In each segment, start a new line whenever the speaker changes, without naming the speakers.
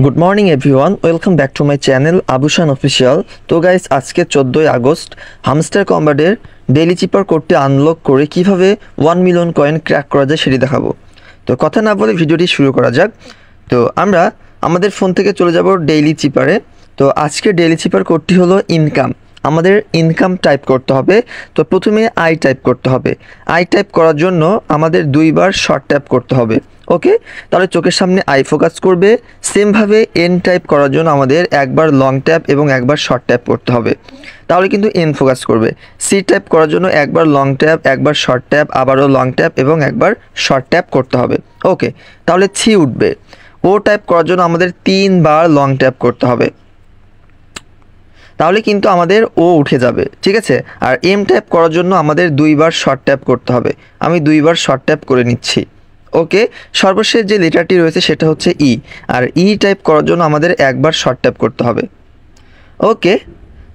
Good morning everyone, welcome back to my channel Abushan official. তো guys, আজকে 14ই August hamster কম্বাটের ডেইলি চিপার কোডটি আনলক করে কিভাবে 1 মিলিয়ন কয়েন ক্র্যাক করা যায় সেটি দেখাবো। তো কথা না বলে ভিডিওটি শুরু করা যাক। তো আমরা আমাদের ফোন থেকে চলে যাব ডেইলি চিপারে। তো আজকে ডেইলি চিপার কোডটি হলো ইনকাম। আমাদের ইনকাম টাইপ করতে হবে। তো প্রথমে আই টাইপ করতে হবে। আই টাইপ করার জন্য আমাদের দুইবার শর্ট ট্যাপ করতে হবে। ওকে, তাহলে চোখের সামনে আই ফোকাস করবে। সেমভাবে এন টাইপ করার জন্য আমাদের একবার লং ট্যাপ এবং একবার শর্ট ট্যাপ করতে হবে, তাহলে কিন্তু এন ফোকাস করবে। সি টাইপ করার জন্য একবার লং ট্যাপ, একবার শর্ট ট্যাপ, আবারও লং ট্যাপ এবং একবার শর্ট ট্যাপ করতে হবে। ওকে, তাহলে ছি উঠবে। ও টাইপ করার জন্য আমাদের 3বার লং ট্যাপ করতে হবে, তাহলে কিন্তু আমাদের ও উঠে যাবে। ঠিক আছে, আর এম টাইপ করার জন্য আমাদের 2বার শর্ট ট্যাপ করতে হবে। আমি 2বার শর্ট ট্যাপ করে নিচ্ছি। ওকে, সর্বশেষ যে লেটারটি রয়েছে সেটা হচ্ছে ই, আর ই টাইপ করার জন্য আমাদের একবার শর্ট ট্যাপ করতে হবে। ওকে,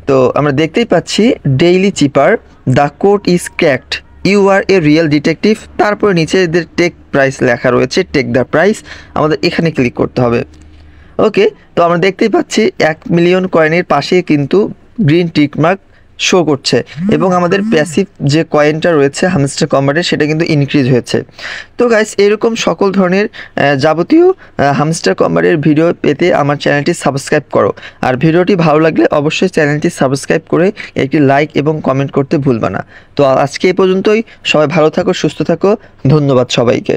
তো আমরা দেখতেই পাচ্ছি daily cipher, the code is cracked, you are a real detective. তারপরে নিচে এদের টেক প্রাইস লেখা রয়েছে, টেক দ্য প্রাইস। আমাদের এখানে ক্লিক করতে হবে। ওকে, তো আমরা দেখতেই পাচ্ছি 1 মিলিয়ন কয়েনের পাশে কিন্তু গ্রিন টিক মার্ক শো করছে এবং আমাদের প্যাসিভ যে কয়েনটা রয়েছে হামস্টার কম্বাটের সেটা কিন্তু ইনক্রিজ হয়েছে। তো গাইস, এরকম সকল ধরনের যাবতীয় হামস্টার কম্বাটের ভিডিও পেতে আমার চ্যানেলটি সাবস্ক্রাইব করো। আর ভিডিওটি ভালো লাগলে অবশ্যই চ্যানেলটি সাবস্ক্রাইব করে একটি লাইক এবং কমেন্ট করতে ভুলবা না। তো আজকে এই পর্যন্তই। সবাই ভালো থাকো, সুস্থ থাকো। ধন্যবাদ সবাইকে।